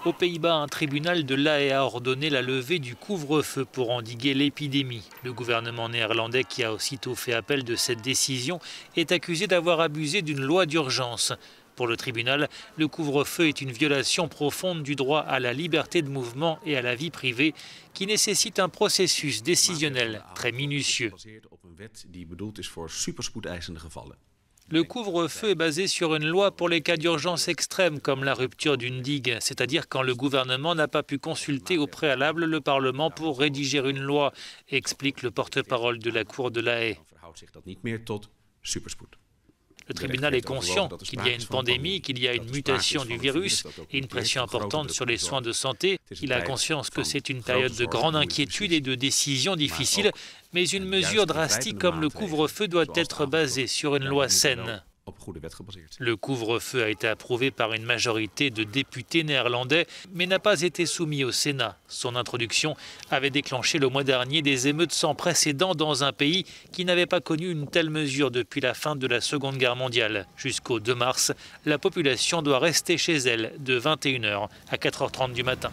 Aux Pays-Bas, un tribunal de La Haye a ordonné la levée du couvre-feu pour endiguer l'épidémie. Le gouvernement néerlandais, qui a aussitôt fait appel de cette décision, est accusé d'avoir abusé d'une loi d'urgence. Pour le tribunal, le couvre-feu est une violation profonde du droit à la liberté de mouvement et à la vie privée qui nécessite un processus décisionnel très minutieux. Le couvre-feu est basé sur une loi pour les cas d'urgence extrêmes comme la rupture d'une digue, c'est-à-dire quand le gouvernement n'a pas pu consulter au préalable le Parlement pour rédiger une loi, explique le porte-parole de la Cour de La Haye. Le tribunal est conscient qu'il y a une pandémie, qu'il y a une mutation du virus et une pression importante sur les soins de santé. Il a conscience que c'est une période de grande inquiétude et de décisions difficiles, mais une mesure drastique comme le couvre-feu doit être basée sur une loi saine. Le couvre-feu a été approuvé par une majorité de députés néerlandais, mais n'a pas été soumis au Sénat. Son introduction avait déclenché le mois dernier des émeutes sans précédent dans un pays qui n'avait pas connu une telle mesure depuis la fin de la Seconde Guerre mondiale. Jusqu'au 2 mars, la population doit rester chez elle de 21h à 4h30 du matin.